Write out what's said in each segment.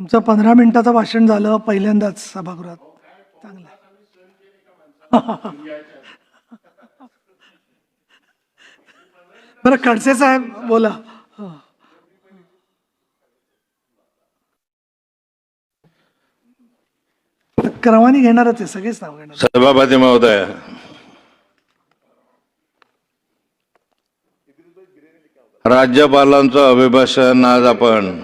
तुमचं 15 मिनिटाचं भाषण झालं पहिल्यांदाच सभागृहात. चांगलं. बरं, खडसे साहेब बोला. क्रमाने घेणारच आहे, सगळेच नाव घेणार. सभापती महोदय, राज्यपालांचं अभिभाषण आज आपण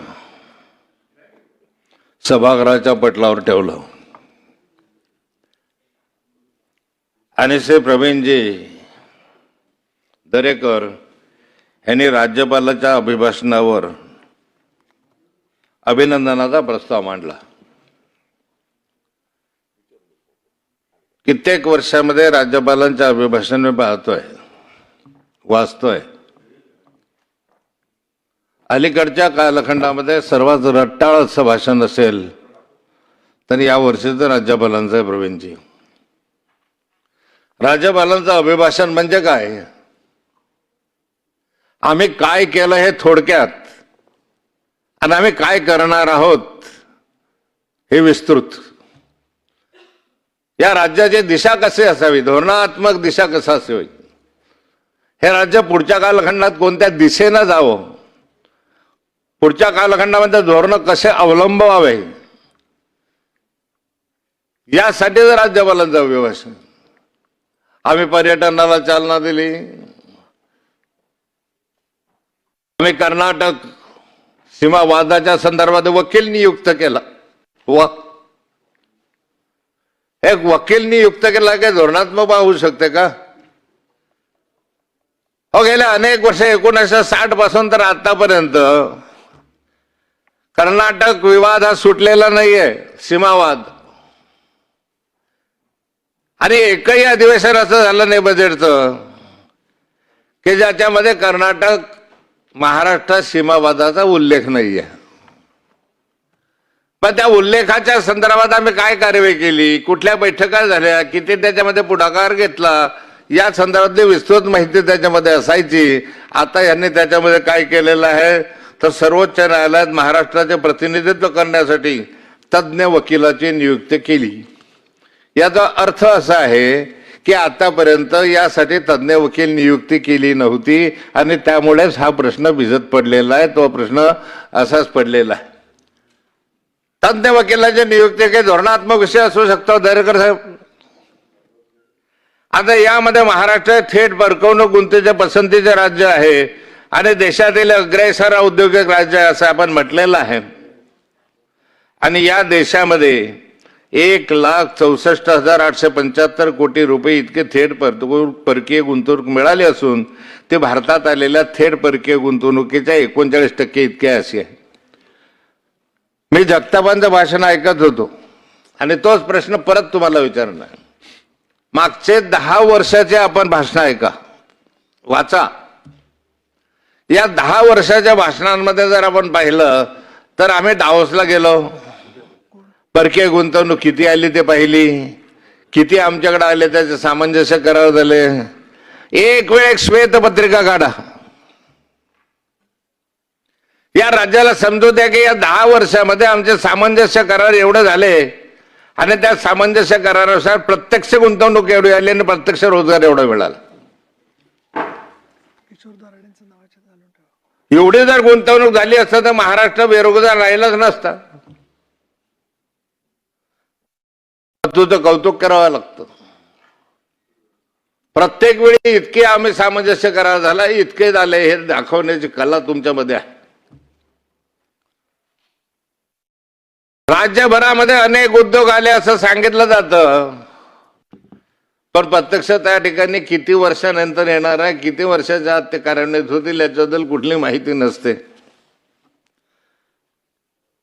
सभागृहाच्या पटलावर ठेवलं आणि श्री प्रवीणजी दरेकर यांनी राज्यपालाच्या अभिभाषणावर अभिनंदनाचा प्रस्ताव मांडला. कित्येक वर्षामध्ये राज्यपालांच्या अभिभाषण मी पाहतोय, वाचतोय. अलीकडच्या कालखंडामध्ये सर्वात रट्टाळ असं भाषण असेल तर या वर्षीचं राज्यपालांचं आहे. प्रवीणजी, राज्यपालांचं अभिभाषण म्हणजे काय, आम्ही काय केलं हे थोडक्यात आणि आम्ही काय करणार आहोत हे विस्तृत. या राज्याची दिशा कशी असावी, धोरणात्मक दिशा कसा असावी, हे राज्य पुढच्या कालखंडात कोणत्या दिशेनं जावं, पुढच्या कालखंडामध्ये धोरण कसे अवलंबवावे, यासाठी राज्यपालांचं अभिभाषण. आम्ही पर्यटनाला चालना दिली, आम्ही कर्नाटक सीमा वादाच्या संदर्भात वकील नियुक्त केला. एक वकील नियुक्त केला काय धोरणात्मक होऊ शकते का? हो, गेल्या अनेक वर्ष 1960 पासून तर आतापर्यंत कर्नाटक विवाद हा सुटलेला नाहीये, सीमावाद. आणि एकही अधिवेशन असं झालं नाही बजेटचं की ज्याच्यामध्ये कर्नाटक महाराष्ट्र सीमावादाचा उल्लेख नाहीये. पण त्या उल्लेखाच्या संदर्भात आम्ही काय कार्यवाही केली, कुठल्या बैठका झाल्या, किती त्याच्यामध्ये पुढाकार घेतला, या संदर्भातली विस्तृत माहिती त्याच्यामध्ये असायची. आता यांनी त्याच्यामध्ये काय केलेलं आहे तर सर्वोच्च न्यायालयात महाराष्ट्राचे प्रतिनिधित्व करण्यासाठी तज्ज्ञ वकिलाची नियुक्ती केली. याचा अर्थ असा आहे की आतापर्यंत यासाठी तज्ज्ञ वकील नियुक्ती केली नव्हती आणि त्यामुळेच हा प्रश्न भिजत पडलेला आहे. तो प्रश्न असाच पडलेला आहे. तज्ज्ञ वकिलाची नियुक्ती काही धोरणात्मक विषय असू शकतो दरेकर साहेब. आता यामध्ये महाराष्ट्र थेट परकवणूक गुंतवणुकीच्या पसंतीचे राज्य आहे आणि देशातील अग्रेसर औद्योगिक राज्य आहे असं आपण म्हटलेलं आहे. आणि या देशामध्ये 1,64,875 कोटी रुपये इतके थेट परकीय गुंतवणूक मिळाली असून ते भारतात आलेल्या थेट परकीय गुंतवणुकीच्या 39% इतके असे आहे. मी जगतापांचं भाषण ऐकत होतो आणि तोच प्रश्न परत तुम्हाला विचारणार. मागचे 10 वर्षाचे आपण भाषण ऐका, वाचा. या 10 वर्षाच्या भाषणांमध्ये जर आपण पाहिलं तर आम्ही डावोसला गेलो, परकीय गुंतवणूक किती आली ते पाहिली, किती आमच्याकडे आले त्याचे सामंजस्य करार झाले. एक वेळ एक श्वेतपत्रिका काढा, या राज्याला समजू द्या की या 10 वर्षामध्ये आमचे सामंजस्य करार एवढे झाले आणि त्या सामंजस्य करारानुसार प्रत्यक्ष गुंतवणूक एवढी आली आणि प्रत्यक्ष रोजगार एवढा मिळाला. एवढी जर गुंतवणूक झाली असतं तर महाराष्ट्र बेरोजगार राहिलाच नसता. तुझं कौतुक करावं लागतं. प्रत्येक वेळी इतके आम्ही सामंजस्य करार झाला, इतके झाले हे दाखवण्याची कला तुमच्यामध्ये आहे. राज्यभरामध्ये अनेक उद्योग आले असं सांगितलं जातं, पण प्रत्यक्ष त्या ठिकाणी किती वर्षानंतर येणार आहे, किती वर्षाच्या आत ते कार्यान्वित होतील याच्याबद्दल कुठली माहिती नसते.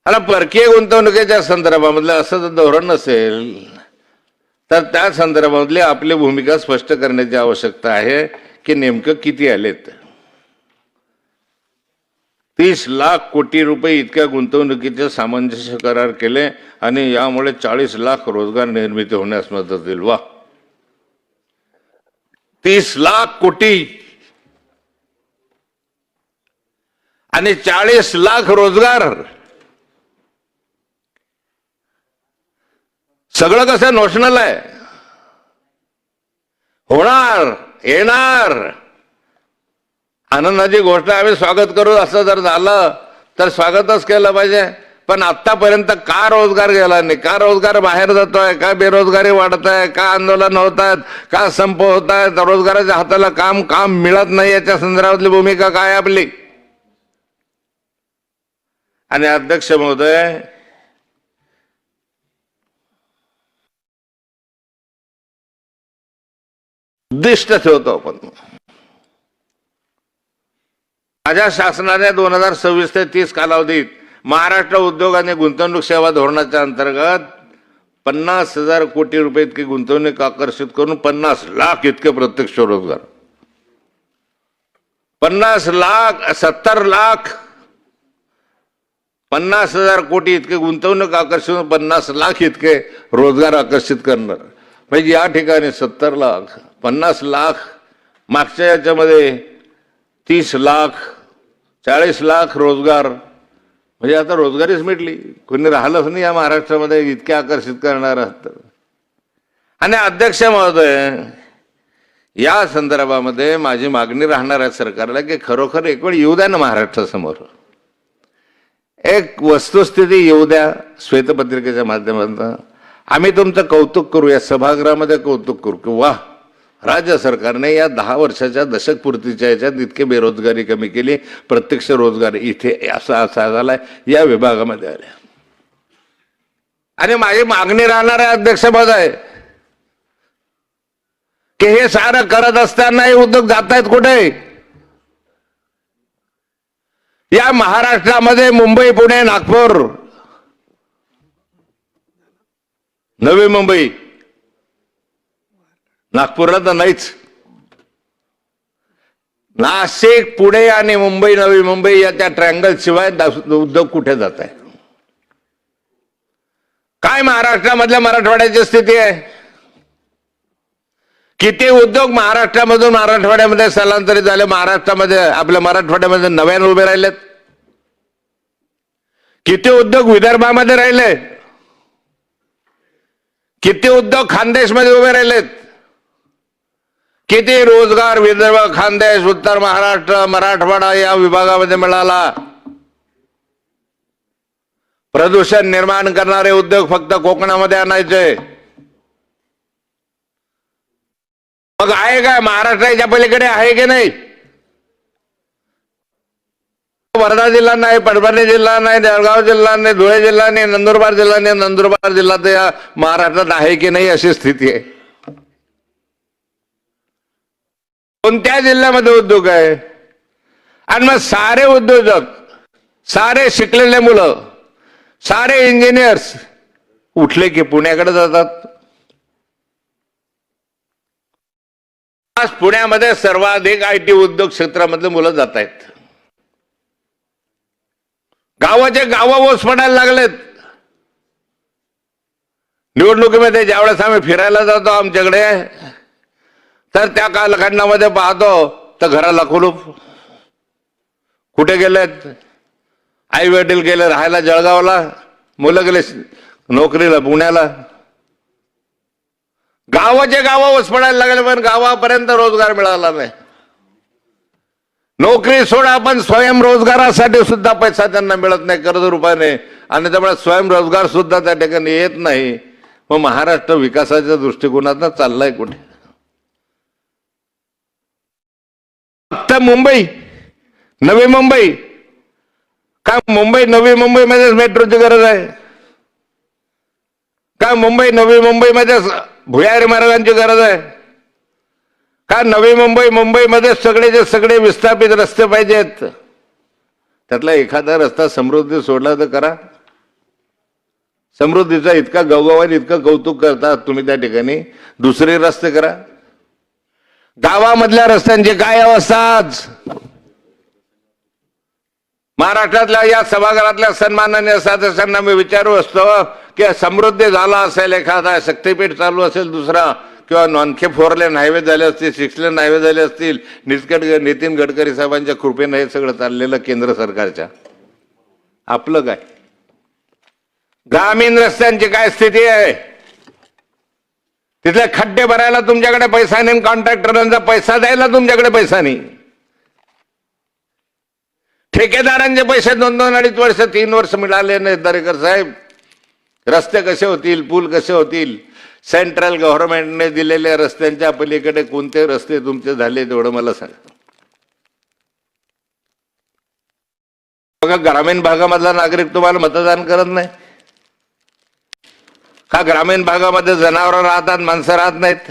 आणि परकीय गुंतवणुकीच्या संदर्भामधलं असं जर धोरण नसेल तर त्या संदर्भामधली आपली भूमिका स्पष्ट करण्याची आवश्यकता आहे की नेमकं किती आलेत. 30 लाख कोटी रुपये इतक्या गुंतवणुकीचे सामंजस्य करार केले आणि यामुळे 40 लाख रोजगार निर्मिती होण्यास मदत होईल. वा, 30 लाख कोटी आणि 40 लाख रोजगार. सगळं कसं नोशनल आहे. होणार, येणार, आनंदाची गोष्ट. आम्ही स्वागत करू. असं जर झालं तर स्वागतच केलं पाहिजे. पण आतापर्यंत का रोजगार गेला नाही? का रोजगार बाहेर जातोय? का बेरोजगारी वाढत आहे? का आंदोलन होत आहेत? का संप होत आहेत? रोजगाराच्या हाताला काम मिळत नाही, याच्या संदर्भातली भूमिका काय आपली? आणि अध्यक्ष महोदय, उद्दिष्ट ठेवतो आपण. माझ्या शासनाने 2026 ते 30 कालावधीत महाराष्ट्र उद्योग आणि गुंतवणूक सेवा धोरणाच्या अंतर्गत 50,000 कोटी रुपये इतकी गुंतवणूक आकर्षित करून 50 लाख इतके प्रत्यक्ष रोजगार, 50 लाख 70 लाख 50,000 कोटी इतके गुंतवणूक आकर्षित, 50 लाख इतके रोजगार आकर्षित करणार. म्हणजे या ठिकाणी 70 लाख 50 लाख, मागच्या याच्यामध्ये 30 लाख 40 लाख रोजगार. म्हणजे आता रोजगारीच मिटली, कोणी राहिलंच नाही या महाराष्ट्रामध्ये इतके आकर्षित करणार असतं. आणि अध्यक्ष महोदय, या संदर्भामध्ये माझी मागणी राहणार आहे सरकारला की खरोखर एक वेळ येऊ द्या ना महाराष्ट्रासमोर, एक वस्तुस्थिती येऊ द्या श्वेतपत्रिकेच्या माध्यमातून. आम्ही तुमचं कौतुक करू, या सभागृहामध्ये कौतुक करू की वाह, राज्य सरकारने या 10 वर्षाच्या दशकपूर्तीच्या याच्यात इतके बेरोजगारी कमी केली, प्रत्यक्ष रोजगार इथे असा झालाय या विभागामध्ये आल्या. आणि माझी मागणी राहणार आहे अध्यक्ष महोदय की हे सारं करत असताना हे उद्योग जात आहेत कुठे? या महाराष्ट्रामध्ये मुंबई, पुणे, नागपूर, नवी मुंबई, नागपूरला तर नाहीच, नाशिक, पुणे आणि मुंबई, नवी मुंबई याच्या ट्रँगल शिवाय उद्योग कुठे जात आहे? काय महाराष्ट्रामधल्या मराठवाड्याची स्थिती आहे? किती उद्योग महाराष्ट्रामधून मराठवाड्यामध्ये स्थलांतरित झाले, महाराष्ट्रामध्ये आपल्या मराठवाड्यामध्ये नव्याने उभे राहिलेत? किती उद्योग विदर्भामध्ये राहिले? किती उद्योग खानदेशमध्ये उभे राहिलेत? किती रोजगार विदर्भ, खानदेश, उत्तर महाराष्ट्र, मराठवाडा या विभागामध्ये मिळाला? प्रदूषण निर्माण करणारे उद्योग फक्त कोकणामध्ये आणायचे. मग आहे काय महाराष्ट्राच्या पलीकडे? आहे की नाही? वर्धा जिल्हा नाही, परभणी जिल्हा नाही, जळगाव जिल्हा नाही, धुळे जिल्हा नाही, नंदुरबार जिल्हा नाही. नंदुरबार जिल्हा तर या महाराष्ट्रात आहे की नाही अशी स्थिती आहे. कोणत्या जिल्ह्यामध्ये उद्योग आहे? आणि मग सारे उद्योजक, सारे शिकलेले मुलं, सारे इंजिनियर्स उठले की पुण्याकडे जातात. आज पुण्यामध्ये सर्वाधिक IT उद्योग क्षेत्रामधले मुलं जात आहेत. गावाचे गावं ओस पडायला लागलेत. निवडणुकीमध्ये ज्यावेळेस आम्ही फिरायला जातो आमच्याकडे, तर त्या कालखंडामध्ये पाहतो तर घराला कुलूप. कुठे गेलेत? आई वडील गेले राहायला जळगावला, मुलं गेले नोकरीला पुण्याला. गावाचे गावं ओस पडायला लागले, पण गावापर्यंत रोजगार मिळाला नाही. नोकरी सोडा, पण स्वयंरोजगारासाठी सुद्धा पैसा त्यांना मिळत नाही कर्ज रुपाने, आणि त्यामुळे स्वयंरोजगार सुद्धा त्या ठिकाणी येत नाही. मग महाराष्ट्र विकासाच्या दृष्टिकोनातून चाललाय कुठे? फक्त मुंबई, नवी मुंबई. का मुंबई, नवी मुंबईमध्येच मेट्रोची गरज आहे? का मुंबई, नवी मुंबईमध्ये भुयारी मार्गांची गरज आहे? का नवी मुंबई, मुंबईमध्ये सगळेचे सगळे विस्थापित रस्ते पाहिजेत? त्यातला एखादा रस्ता समृद्धी सोडला तर करा. समृद्धीचा इतका गवगवाने इतकं कौतुक करतात तुम्ही त्या ठिकाणी, दुसरे रस्ते करा. गावामधल्या रस्त्यांची काय अवस्था आज? महाराष्ट्रातल्या या सभागृहातल्या सन्माननीय सदस्यांना मी विचारू असतो की समृद्धी झाला असेल, एखादा शक्तीपीठ चालू असेल दुसरा, किंवा आणखी 4 लेन हायवे झाले असतील, 6 लेन हायवे झाले असतील, नितीन गडकरी साहेबांच्या कृपेने हे सगळं चाललेलं केंद्र सरकारच्या. आपलं काय? ग्रामीण रस्त्यांची काय स्थिती आहे? तिथले खड्डे भरायला तुमच्याकडे पैसा नाही, कॉन्ट्रॅक्टरांचा पैसा द्यायला तुमच्याकडे पैसा नाही, ठेकेदारांचे पैसे 2-2, 2.5 वर्ष 3 वर्ष मिळाले नाहीत. दरेकर साहेब, रस्ते कसे होतील, पूल कसे होतील? सेंट्रल गव्हर्नमेंटने दिलेल्या रस्त्यांच्या पलीकडे कोणते रस्ते तुमचे झाले तेवढं मला सांगा. बघा, ग्रामीण भागामधला नागरिक तुम्हाला मतदान करत नाही का? ग्रामीण भागामध्ये जनावरं राहतात, माणसं राहत नाहीत.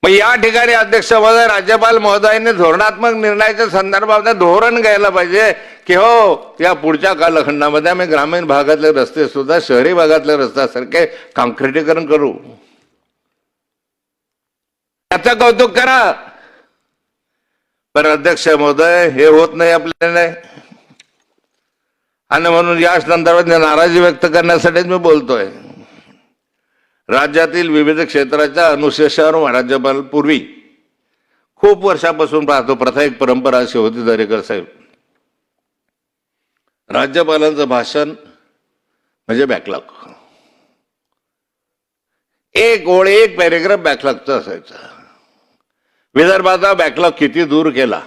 मग या ठिकाणी अध्यक्ष महोदय, राज्यपाल महोदयांनी धोरणात्मक निर्णयाच्या संदर्भात धोरण घ्यायला पाहिजे की हो, या पुढच्या कालखंडामध्ये आम्ही ग्रामीण भागातले रस्ते सुद्धा शहरी भागातल्या रस्त्यासारखे काँक्रिटीकरण करू. याचं कौतुक करा. पण अध्यक्ष महोदय, हे होत नाही आपल्याला, आणि म्हणून या संदर्भात नाराजी व्यक्त करण्यासाठीच मी बोलतोय. राज्यातील विविध क्षेत्राच्या अनुशेषावर राज्यपाल पूर्वी खूप वर्षापासून पाहतो, प्रथा एक परंपरा अशी होती दरेकर साहेब, राज्यपालांचं भाषण म्हणजे बॅकलॉग, एक ओळ एक पॅरेग्राफ बॅकलॉगचा असायचा. विदर्भाचा बॅकलॉग किती दूर केला,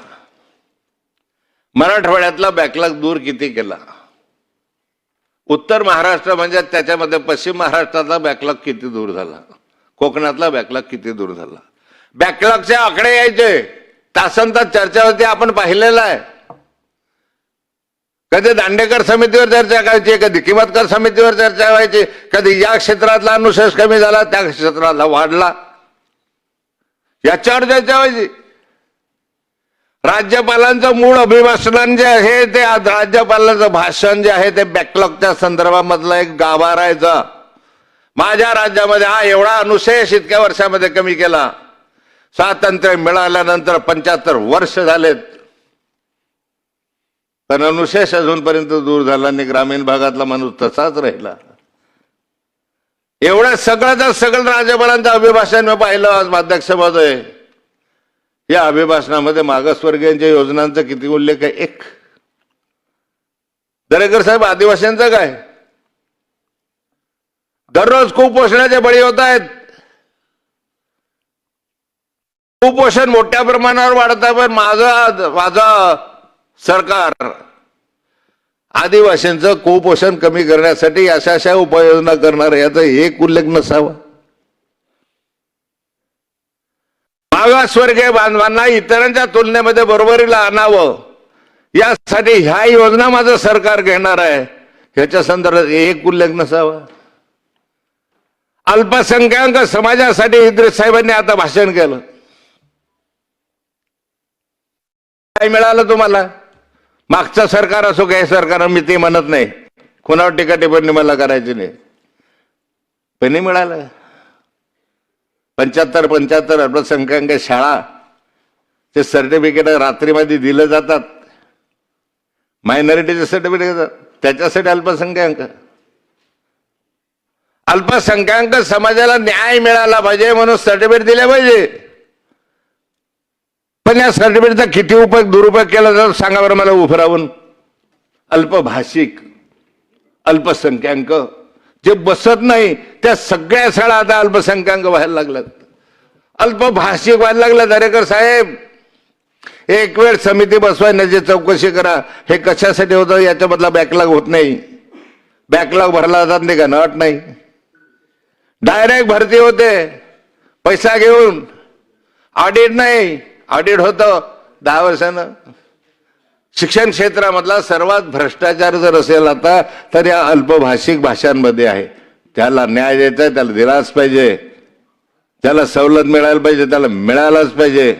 मराठवाड्यातला बॅकलॉग दूर किती केला, उत्तर महाराष्ट्र म्हणजे त्याच्यामध्ये पश्चिम महाराष्ट्रातला बॅकलॉग किती दूर झाला, कोकणातला बॅकलॉग किती दूर झाला. बॅकलॉगचे आकडे यायचे, तासंतास चर्चा होती, आपण पाहिलेलं आहे. कधी दांडेकर समितीवर चर्चा करायची, कधी किंमतकर समितीवर चर्चा व्हायची, कधी या क्षेत्रातला अनुशेष कमी झाला, त्या क्षेत्रातला वाढला, याच्यावर चर्चा व्हायची. राज्यपालांचं मूळ अभिभाषण जे आहे ते, राज्यपालांचं भाषण जे आहे ते बॅकलॉगच्या संदर्भामधला एक गाभा राहायचा. माझ्या राज्यामध्ये हा एवढा अनुशेष इतक्या वर्षामध्ये कमी केला. स्वातंत्र्य मिळाल्यानंतर 75 वर्ष झालेत, पण अनुशेष अजूनपर्यंत दूर झाला नाही. ग्रामीण भागातला माणूस तसाच राहिला. एवढं सगळं राज्यपालांचं अभिभाषण मी पाहिलं आज अध्यक्ष महोदय. या अभिभाषणामध्ये मागासवर्गीयांच्या योजनांचा किती उल्लेख आहे? एक. दरेकर साहेब, आदिवासींचं काय? दररोज कुपोषणाचे बळी होत आहेत. कुपोषण मोठ्या प्रमाणावर वाढत आहे, पण माझं सरकार आदिवासींचं कुपोषण कमी करण्यासाठी अशा उपाययोजना करणार आहे, याचा एक उल्लेख नसावा. मागासवर्गीय बांधवांना इतरांच्या तुलनेमध्ये बरोबरीला आणावं, यासाठी ह्या योजना माझं सरकार घेणार आहे, ह्याच्या संदर्भात एक उल्लेख नसावा. अल्पसंख्याक समाजासाठी इद्रिस साहेबांनी आता भाषण केलं. काय मिळालं तुम्हाला? मागचं सरकार असो काही सरकार, मी ते म्हणत नाही, कुणावर टीका टिप्पणी मला करायची नाही, पण नाही मिळालं. 75 अल्पसंख्याक शाळा ते सर्टिफिकेट रात्रीमध्ये दिलं जातात, मायनॉरिटीचे सर्टिफिकेट, त्याच्यासाठी अल्पसंख्याक समाजाला न्याय मिळाला पाहिजे म्हणून सर्टिफिकेट दिले पाहिजे. पण या सर्टिफिकेटचा किती दुरुपयोग केला जातो सांगा बरं मला उभं राहून. अल्पभाषिक, अल्पसंख्याक जे बसत नाही त्या सगळ्या शाळा आता अल्पसंख्याक व्हायला लागल्यात, अल्पभाषिक व्हायला लागल्या. दरेकर साहेब, एक वेळ समिती बसवायची, चौकशी करा हे कशासाठी होतं, याच्यामधला बॅकलॉग होत नाही. बॅकलॉग भरला जात नाही का? नट नाही, डायरेक्ट भरती होते पैसा घेऊन, ऑडिट नाही. ऑडिट होतं 10 वर्षानं. शिक्षण क्षेत्रामधला सर्वात भ्रष्टाचार जर असेल आता तर या अल्पभाषिक भाषांमध्ये आहे. त्याला न्याय द्यायचा, त्याला दिलाच पाहिजे, त्याला सवलत मिळायला पाहिजे, त्याला मिळालाच पाहिजे.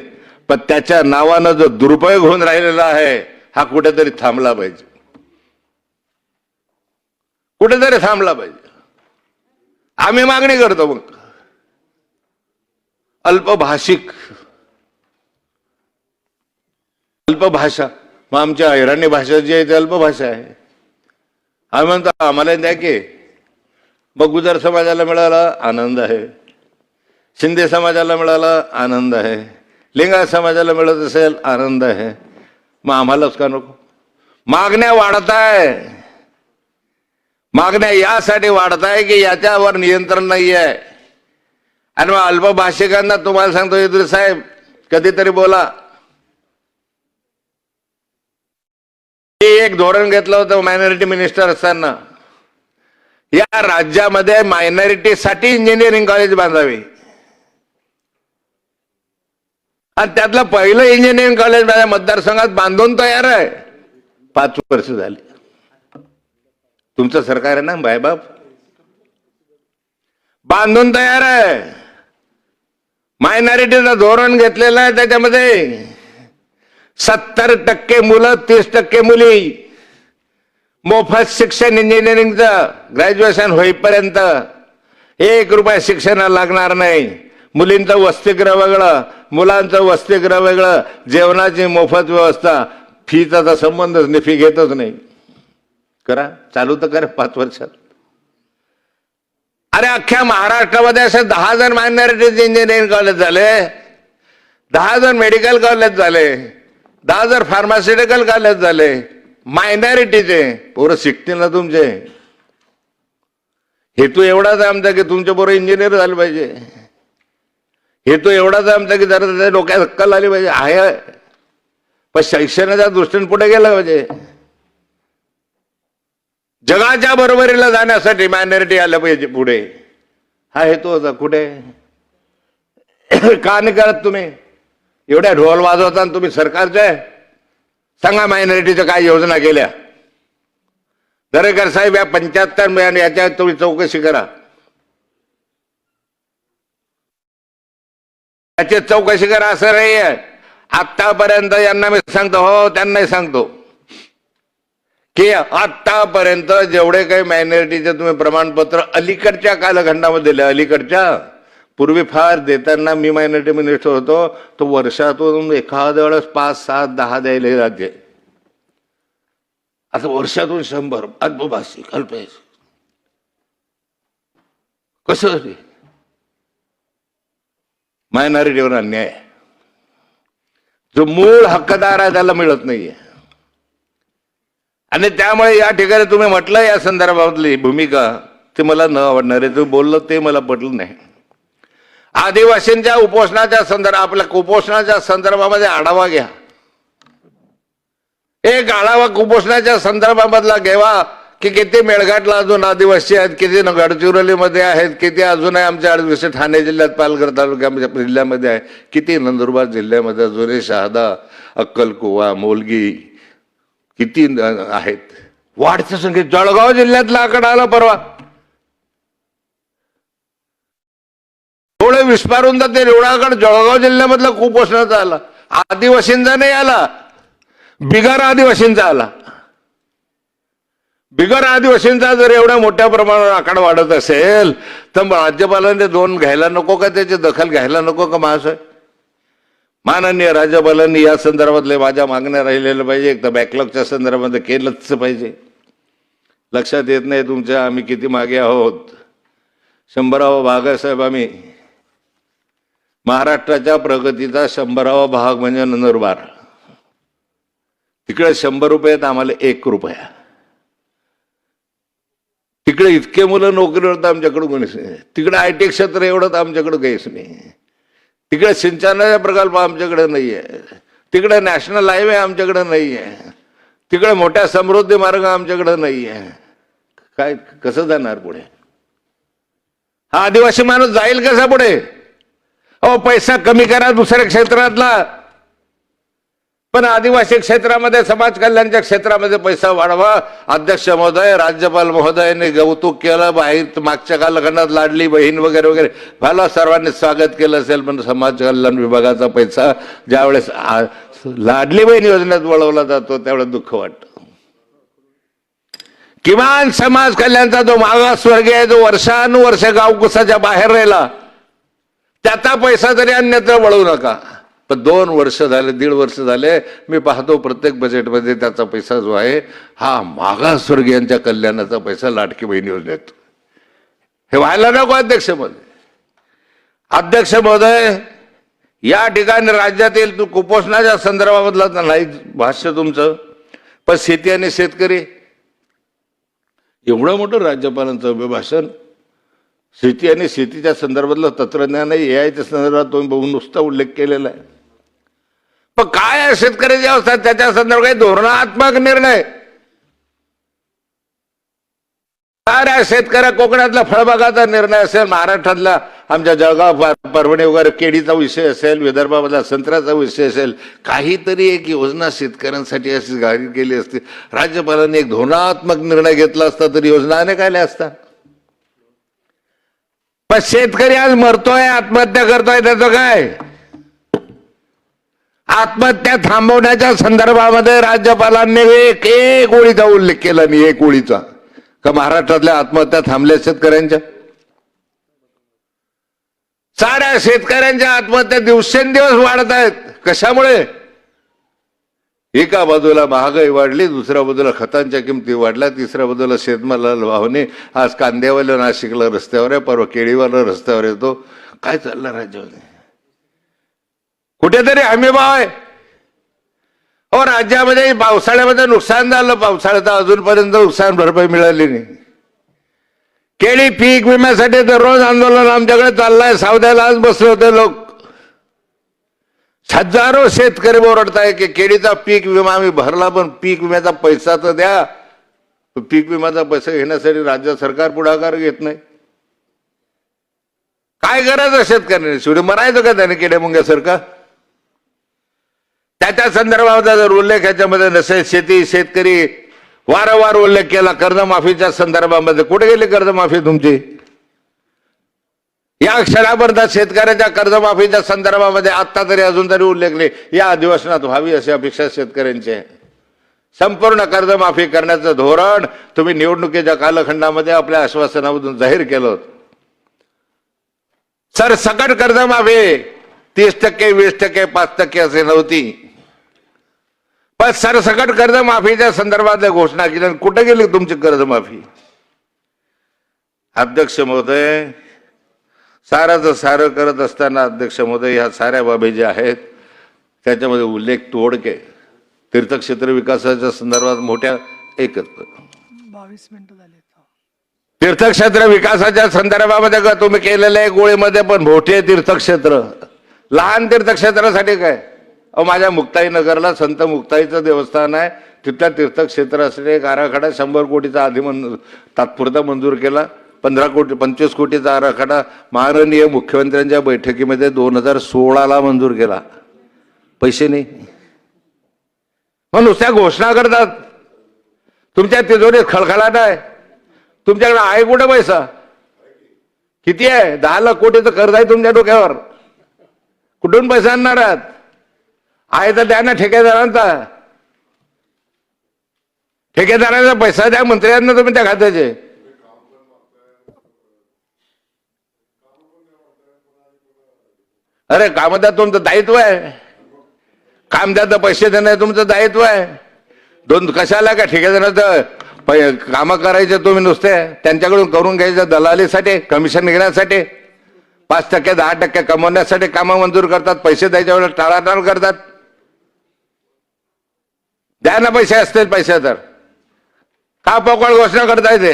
पण त्याच्या नावानं जो दुरुपयोग होऊन राहिलेला आहे हा कुठेतरी थांबला पाहिजे, कुठेतरी थांबला पाहिजे. आम्ही मागणी करतो मग अल्पभाषिक, अल्पभाषा. मग आमच्या इराणी भाषा जी आहे ती अल्पभाषा आहे. आम्ही म्हणतो आम्हाला द्या की. मग गुजर समाजाला मिळाला आनंद आहे, शिंदे समाजाला मिळाला आनंद आहे, लिंगायत समाजाला मिळत असेल आनंद आहे, मग आम्हालाच का नको? मागण्या वाढत आहे, मागण्या यासाठी वाढताय की याच्यावर नियंत्रण नाही आहे. आणि मग अल्पभाषिकांना तुम्हाला सांगतो, इद्रिस साहेब कधीतरी बोला. एक धोरण घेतलं होतं मायनॉरिटी मिनिस्टर असताना, या राज्यामध्ये मायनॉरिटीसाठी इंजिनिअरिंग कॉलेज बांधावे. आणि त्यातलं पहिलं इंजिनिअरिंग कॉलेज माझ्या मतदारसंघात बांधून तयार आहे. 5 वर्ष झाली. तुमचं सरकार आहे ना बायबाप, बांधून तयार आहे. मायनॉरिटीचं धोरण घेतलेलं आहे. त्याच्यामध्ये 70% मुलं, 30% मुली, मोफत शिक्षण इंजिनिअरिंगचं ग्रॅज्युएशन होईपर्यंत. 1 रुपया शिक्षणाला लागणार नाही. मुलींचं वसतिगृह वेगळं, मुलांचं वसतिगृह वेगळं, जेवणाची मोफत व्यवस्था. फीचा तर संबंधच नाही, फी घेतच नाही. करा, चालू तर करा 5 वर्षात. अरे अख्ख्या महाराष्ट्रामध्ये असे 10 जण मायनॉरिटीचे इंजिनिअरिंग कॉलेज झाले, 10 जण मेडिकल कॉलेज झाले, 10 जण फार्मास्युटिकल कॉलेज झाले. मायनॉरिटीचे पोरं शिकतील ना तुमचे. हेतू एवढाच आहे आमचा की तुमचे पोरं इंजिनियर झाले पाहिजे. हेतू एवढाच आहे आमचा की जरा त्याच्या डोक्यात अक्कल आली पाहिजे. आहे पण शिक्षणाच्या दृष्टीने पुढे गेलं पाहिजे. जगाच्या बरोबरीला जाण्यासाठी मायनॉरिटी आलं पाहिजे पुढे. हा हेतू होता. कुठे का नाही करत तुम्ही? एवढ्या ढोल वाजवता तुम्ही सरकारचे. सांगा मायनॉरिटीच्या काय योजना केल्या. दरेकर साहेब या 75 याच्या तुम्ही चौकशी करा. याची चौकशी करा. असं नाही आहे आतापर्यंत. यांना मी सांगतो, हो त्यांनाही सांगतो की आतापर्यंत जेवढे काही मायनॉरिटीचे तुम्ही प्रमाणपत्र अलीकडच्या कालखंडामध्ये दिले, अलीकडच्या, पूर्वी फार देताना मी मायनॉरिटी मिनिस्टर होतो, तो वर्षातून एखाद्या वेळेस 5, 7, 10 द्यायला राज्य. आता वर्षातून 100 अल्पभाषिक अल्पभाषिक. कसं मायनॉरिटीवर अन्याय. जो मूळ हक्कदार आहे त्याला मिळत नाहीये. आणि त्यामुळे या ठिकाणी तुम्ही म्हटलं या संदर्भातली भूमिका ते मला न आवडणार आहे. तुम्ही बोललं ते मला पटलं नाही. आदिवासींच्या उपोषणाच्या आपल्या कुपोषणाच्या संदर्भामध्ये आढावा घ्या. एक आढावा कुपोषणाच्या संदर्भामधला घ्यावा की किती मेळघाटला अजून आदिवासी आहेत, किती गडचिरोलीमध्ये आहेत, किती अजून आहे आमच्या आदिवासी ठाणे जिल्ह्यात, पालघर तालुक्यामध्ये जिल्ह्यामध्ये आहे, किती नंदुरबार जिल्ह्यामध्ये जुने शहादा, अक्कलकुवा, मोलगी किती आहेत. वाढत्या संख्येत जळगाव जिल्ह्यातला आकडा आला परवा. थोडे विस्तारून जाते एवढा आकडा जळगाव जिल्ह्यामधला कुपोषणाचा आला. आदिवासींचा नाही आला, बिगर आदिवासींचा आला. बिगर आदिवासींचा जर एवढ्या मोठ्या प्रमाणावर आकडा वाढत असेल तर राज्यपालांनी 2 घ्यायला नको का? त्याची दखल घ्यायला नको का महाशय? माननीय राज्यपालांनी या संदर्भातले माझ्या मागण्या राहिलेल्या पाहिजे. एक तर बॅकलॉगच्या संदर्भामध्ये केलंच पाहिजे. लक्षात येत नाही तुमच्या आम्ही किती मागे आहोत. 100वा भाग आहे साहेब. आम्ही महाराष्ट्राच्या प्रगतीचा 100वा भाग म्हणजे नंदुरबार. तिकडे 100 रुपयात आम्हाला 1 रुपया. तिकडे इतके मुलं नोकरीवर तर आमच्याकडे कोणीच नाही. तिकडे IT क्षेत्र एवढं तर आमच्याकडे काहीच नाही. तिकडे सिंचनाचा प्रकल्प आमच्याकडे नाहीये. तिकडे नॅशनल हायवे आमच्याकडे नाहीये. तिकडे मोठ्या समृद्धी मार्ग आमच्याकडे नाहीये. काय कसं जाणार पुढे? हा आदिवासी माणूस जाईल कसा पुढे? अहो पैसा कमी करा दुसऱ्या क्षेत्रातला, पण आदिवासी क्षेत्रामध्ये समाज कल्याणच्या क्षेत्रामध्ये पैसा वाढवा. अध्यक्ष महोदय, राज्यपाल महोदयांनी कौतुक केलं. बाहेर मागच्या कालखंडात लाडली बहीण वगैरे वगैरे मला सर्वांनी स्वागत केलं असेल, पण समाज कल्याण विभागाचा पैसा ज्यावेळेस लाडली बहीण योजनेत वळवला जातो त्यावेळेस दुःख वाटतं. किमान समाज कल्याणचा जो मागासवर्गीय आहे, जो वर्षानुवर्ष गावकुसाच्या बाहेर राहिला, त्याचा पैसा तरी अन्यत्र वळवू नका. पण 2 वर्ष झाले, 1.5 वर्ष झाले मी पाहतो प्रत्येक बजेटमध्ये त्याचा पैसा जो आहे हा मागासवर्गीयांच्या कल्याणाचा पैसा लाडकी बहीण योजनेत. हे व्हायला नको अध्यक्ष महोदय. अध्यक्ष महोदय, या ठिकाणी राज्यातील कुपोषणाच्या संदर्भामधला नाही भाष्य तुमचं, पण शेती आणि शेतकरी एवढं मोठं राज्यपालांचं अभिभाषण, शेती आणि शेतीच्या संदर्भातलं तंत्रज्ञान एआयच्या संदर्भात तुम्ही बघून नुसता उल्लेख केलेला आहे. पण काय आहे शेतकऱ्याची अवस्था, त्याच्या संदर्भात काही धोरणात्मक निर्णय. साऱ्या शेतकऱ्या, कोकणातला फळबागाचा निर्णय असेल, महाराष्ट्रातला आमच्या जळगाव परभणी वगैरे केळीचा विषय असेल, विदर्भामधला संत्र्याचा विषय असेल, काहीतरी एक योजना शेतकऱ्यांसाठी अशी जाहीर केली असती. राज्यपालांनी एक धोरणात्मक निर्णय घेतला असता तर योजना अनेक आल्या असता. पण शेतकरी आज मरतोय, आत्महत्या करतोय, त्याचं काय? आत्महत्या थांबवण्याच्या संदर्भामध्ये राज्यपालांनी एक ओळीचा उल्लेख केला नाही, एक ओळीचा. का महाराष्ट्रातल्या आत्महत्या थांबल्या शेतकऱ्यांच्या? साऱ्या शेतकऱ्यांच्या आत्महत्या दिवसेंदिवस वाढत आहेत. कशामुळे? एका बाजूला महागाई वाढली, दुसऱ्या बाजूला खतांच्या किमती वाढल्या, तिसऱ्या बाजूला शेतमालाला भावने. आज कांद्यावाला नाशिकला रस्त्यावर आहे, परवा केळीवाला रस्त्यावर येतो. काय चाललं राज्यामध्ये? कुठेतरी हमीभाव आहे. हो, राज्यामध्ये पावसाळ्यामध्ये नुकसान झालं, पावसाळ्याचं अजूनपर्यंत नुकसान भरपाई मिळाली नाही. केळी पीक विम्यासाठी दररोज आंदोलन आमच्याकडे चाललंय. सावद्याला आज बसले होते लोक. हजारो शेतकरी ओरडताय की केळीचा पीक विमा आम्ही भरला, पण पीक विम्याचा पैसा तर द्या. पीक विम्याचा पैसा घेण्यासाठी राज्य सरकार पुढाकार घेत नाही. काय करायचं शेतकऱ्यांनी? शेवटी मरायचं का त्याने केडे मुंग्यासारखा? त्याच्या संदर्भात जर उल्लेख याच्यामध्ये नसेल, शेती शेतकरी वारंवार उल्लेख केला. कर्जमाफीच्या संदर्भामध्ये कुठे गेली कर्जमाफी तुमची? या क्षणापर्यंत शेतकऱ्याच्या कर्जमाफीच्या संदर्भामध्ये आता तरी अजून तरी उल्लेख नाही. या अधिवेशनात व्हावी अशी अपेक्षा शेतकऱ्यांची आहे. संपूर्ण कर्जमाफी करण्याचं धोरण तुम्ही निवडणुकीच्या कालखंडामध्ये आपल्या आश्वासनामधून जाहीर केलं होतं. सरसकट कर्जमाफी 30%, 20%, 5% असे नव्हती, पण सरसकट कर्जमाफीच्या संदर्भात घोषणा केली. कुठे गेली तुमची कर्जमाफी? अध्यक्ष महोदय, साराचं सारं करत असताना अध्यक्ष महोदय ह्या साऱ्या बाबी ज्या आहेत त्याच्यामध्ये उल्लेख तोडके तीर्थक्षेत्र विकासाच्या संदर्भात मोठ्या एकच 22 मिनिटं झाली. तीर्थक्षेत्र विकासाच्या संदर्भामध्ये तुम्ही केलेल्या गोळीमध्ये पण मोठे तीर्थक्षेत्र, लहान तीर्थक्षेत्रासाठी काय? माझ्या मुक्ताईनगरला संत मुक्ताईचं देवस्थान आहे, तिथल्या तीर्थक्षेत्रासाठी एक आराखडा 100 कोटीचा आधी तात्पुरता मंजूर केला. 25 कोटीचा आराखडा माननीय मुख्यमंत्र्यांच्या बैठकीमध्ये 2016ला मंजूर केला. पैसे नाही, मग नुसत्या घोषणा करतात. तुमच्या तिजोरीत खळखळाट आहे. तुमच्याकडे आहे कुठे पैसा? किती आहे? 10 लाख कोटीचं कर्ज आहे तुमच्या डोक्यावर. कुठून पैसा आणणार आहात? आहे तर द्या ना ठेकेदारांचा. ठेकेदारांचा पैसा द्या मंत्र्यांना तुम्ही त्या खात्याचे. अरे काम द्या, तुमचं दायित्व आहे. काम द्या तर पैसे देणं तुमचं दायित्व आहे. कशाला का ठेकेदाराचं कामं करायचे तुम्ही नुसते त्यांच्याकडून करून घ्यायचं दलालीसाठी, कमिशन घेण्यासाठी, 5%, 10% कमवण्यासाठी कामं मंजूर करतात. पैसे द्यायच्या वेळेला टाळाटाळ करतात. द्या ना पैसे असतील. पैसे तर का पोकळ घोषणा करताय? ते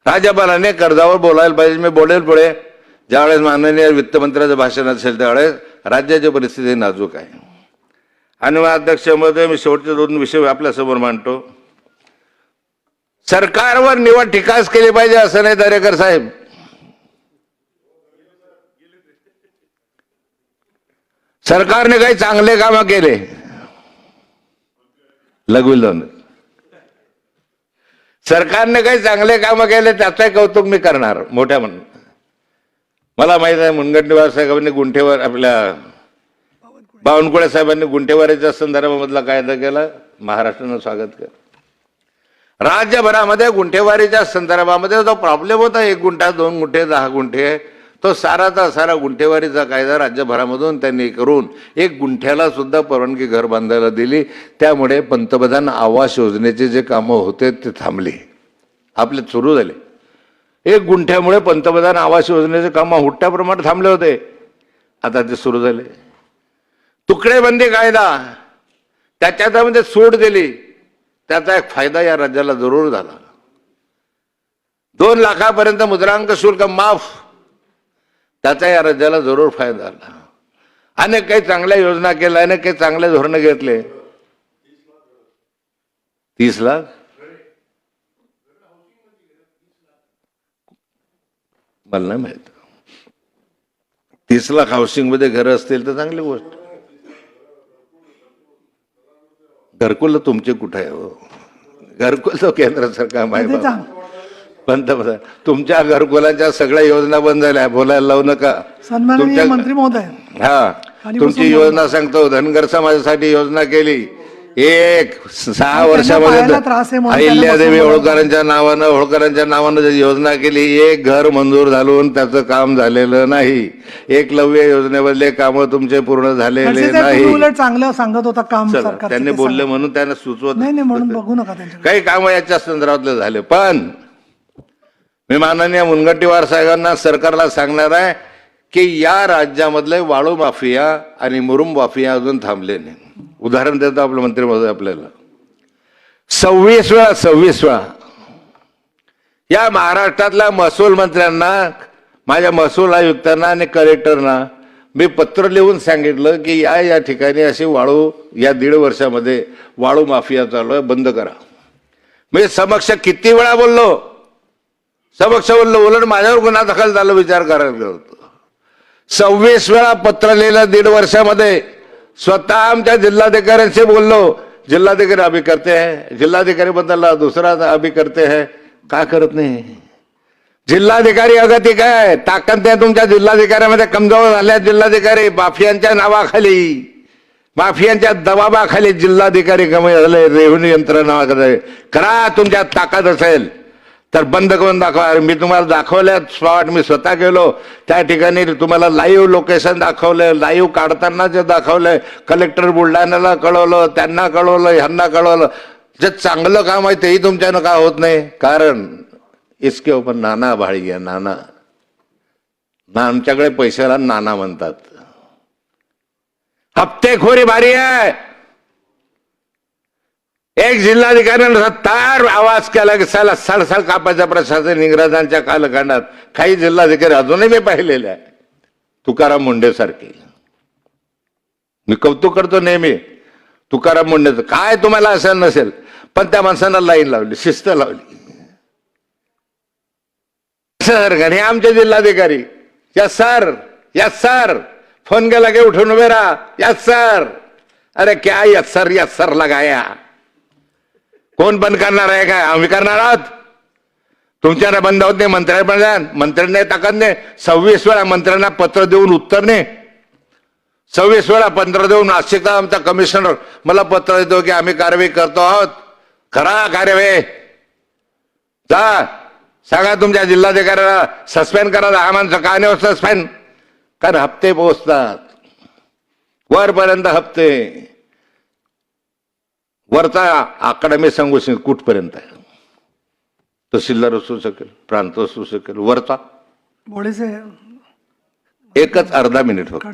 राज्यपालाने कर्जावर बोलायला पाहिजे. मी बोलेल पुढे ज्यावेळेस माननीय वित्तमंत्र्याचं भाषण असेल त्यावेळेस. राज्याची परिस्थिती नाजूक आहे. आणि अध्यक्ष महोदय, मी शेवटचे 2 विषय आपल्यासमोर मांडतो. सरकारवर निवड टीकाच केली पाहिजे असं नाही दरेकर साहेब. सरकारने काही चांगले कामं केले, लघवीला सरकारने काही चांगले कामं केले त्याचंही कौतुक मी करणार मोठ्या म्हणून. मला माहित आहे मुनगंटीवार साहेबांनी गुंठेवार, आपल्या बावनकुळे साहेबांनी गुंठेवारीच्या संदर्भामधला कायदा केला. महाराष्ट्रानं स्वागत केलं. राज्यभरामध्ये गुंठेवारीच्या संदर्भामध्ये जो प्रॉब्लेम होता, 1 गुंठा, 2 गुंठे, 10 गुंठे, तो साराचा सारा गुंठेवारीचा कायदा राज्यभरामधून त्यांनी करून 1 गुंठ्याला सुद्धा परवानगी घर बांधायला दिली. त्यामुळे पंतप्रधान आवास योजनेचे जे कामं होते ते थांबले, आपले सुरू झाले. 1 गुंठ्यामुळे पंतप्रधान आवास योजनेचे कामं मोठ्या प्रमाणात थांबले होते, आता ते सुरू झाले. तुकडेबंदी कायदा, त्याच्यामध्ये सूट दिली, त्याचा एक फायदा या राज्याला जरूर झाला. 2 लाखापर्यंत मुद्रांक शुल्क माफ, त्याचा या राज्याला जरूर फायदा झाला. अनेक काही चांगल्या योजना केल्या, अनेक काही चांगले धोरण घेतले. 30 लाख मला नाही माहित. 30 लाख हाऊसिंग मध्ये घर असतील तर चांगली गोष्ट. घरकुल तुमचे कुठे आहे हो? घरकुल तो केंद्र सरकार माहिती. पंतप्रधान तुमच्या घरकुलाच्या सगळ्या योजना बंद झाल्या, बोलायला लावू नका. सन्माननीय मंत्री महोदय, हा, तुमची योजना सांगतो. धनगर समाजासाठी योजना केली. 6 वर्षामध्ये अहिल्यादेवी होळकरांच्या नावानं जी योजना केली, एक घर मंजूर झालं त्याचं काम झालेलं नाही. एकलव्य योजनेमधले काम तुमचे पूर्ण झालेले नाही. उलट चांगलं सांगत होता काम सरकार. त्यांनी बोलले म्हणून त्यांना सुचवत नाही म्हणून बघू नका त्यांच्याकडे. काही काम याच्या संदर्भातले झाले. पण मी माननीय मुनगंटीवार साहेबांना, सरकारला सांगणार आहे की या राज्यामधले वाळू माफिया आणि मुरुम माफिया अजून थांबले नाही. उदाहरण देतो आपलं मंत्री महोदय आपल्याला. 26 वेळा या महाराष्ट्रातल्या महसूल मंत्र्यांना, माझ्या महसूल आयुक्तांना आणि कलेक्टरना मी पत्र लिहून सांगितलं की या ठिकाणी अशी वाळू, या 1.5 वर्षामध्ये वाळू माफिया चालू आहे, बंद करा. मी समक्ष किती वेळा बोललो, उलट माझ्यावर गुन्हा दाखल झाला, विचार करायला होतो. 26 वेळा पत्र लिहिलं 1.5 वर्षामध्ये. स्वतः आमच्या जिल्हाधिकाऱ्यांशी बोललो. जिल्हाधिकारी अभी करते हैं, जिल्हाधिकारी बदलला, दुसरा अभी करते हैं. का करत नाही? जिल्हाधिकारी अगती काय ताकद आहे तुमच्या जिल्हाधिकाऱ्यामध्ये? कमजोर झाल्या जिल्हाधिकारी. माफियांच्या नावाखाली, माफियांच्या दबावाखाली जिल्हाधिकारी कमी झाले. रेव्हेन्यू यंत्रणा करा, तुमच्या ताकद असेल तर बंद करून दाखवा. मी तुम्हाला दाखवल्या स्पॉट, मी स्वतः गेलो त्या ठिकाणी, तुम्हाला लाईव्ह लोकेशन दाखवलं, लाईव्ह काढताना जे दाखवलंय. कलेक्टर बुलढाण्याला कळवलं, त्यांना कळवलं, ह्यांना कळवलं. जे चांगलं काम आहे तेही तुमच्यानं का होत नाही? कारण इसके ऊपर नाना भाळी आहे. नाना आमच्याकडे पैशाला नाना म्हणतात. हप्तेखोरी भारी आहे. एक जिल्हाधिकाऱ्याने तार आवाज केला की सळसळ कापायचा प्रशासन इंग्रजांच्या कालखंडात. काही जिल्हाधिकारी अजूनही मी पाहिलेले आहे, तुकाराम मुंडे सारखे. मी कौतुक करतो नेहमी तुकाराम मुंडेचं. काय तुम्हाला असं नसेल, पण त्या माणसांना लाईन लावली, शिस्त लावली. सर हे आमचे जिल्हाधिकारी, यस सर, फोन केला की उठून उभे राहा, यस सर. अरे क्या यस सर लगाया? कोण बंद करणार आहे? काय आम्ही करणार आहोत? तुमच्याला बंद होत नाही. मंत्र्यांनी ताकद नाही. 26 वेळा मंत्र्यांना पत्र देऊन उत्तर नाही. 26 वेळा पत्र देऊन नाशिकचा आमचा कमिशनर मला पत्र देतो की आम्ही कारवाई करतो आहोत. करा कारवाई. जा सांगा तुमच्या जिल्हाधिकाऱ्याला सस्पेंड करा. हा माणसं का नाही सस्पेंड? कारण हप्ते पोहोचतात वरपर्यंत. हप्ते वरचा आकडा मी सांगू शकतो कुठपर्यंत आहे. तहसीलदार असू शकेल, प्रांत असू शकेल, वरचा एकच अर्धा मिनिट फक्त.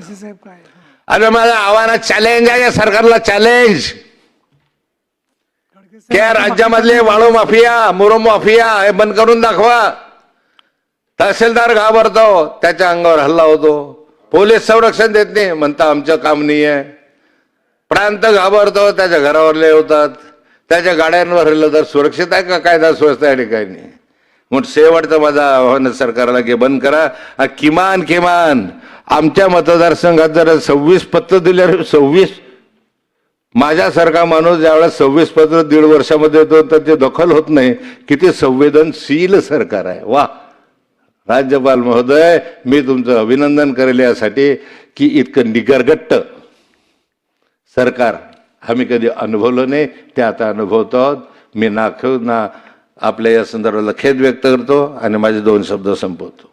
अरे माझं आव्हान चॅलेंज आहे सरकारला, चॅलेंज. त्या राज्यामधले वाळू माफिया, मुरुम माफिया हे बंद करून दाखवा. तहसीलदार घाबरतो, त्याच्या अंगावर हल्ला होतो. पोलीस संरक्षण देत नाही, म्हणता आमचं काम नाही आहे. प्रांत घाबरतो, त्याच्या घरावरले होतात. त्याच्या गाड्यांवर हल्लं तर सुरक्षित आहे का कायदा सुव्यवस्था या ठिकाणी? मग शेवटचं माझं आव्हान सरकारला की बंद करा. किमान आमच्या मतदारसंघात जर 26 पत्र दिले, 26, माझ्यासारखा माणूस ज्यावेळेस 26 पत्र 1.5 वर्षामध्ये येतो तर ते दखल होत नाही. किती संवेदनशील सरकार आहे. वा राज्यपाल महोदय, मी तुमचं अभिनंदन करेल यासाठी की इतकं निगरगट्ट सरकार आम्ही कधी अनुभवलं नाही, ते आता अनुभवतो आहोत. मी ना आपल्या या संदर्भाला खेद व्यक्त करतो आणि माझे 2 शब्द संपवतो.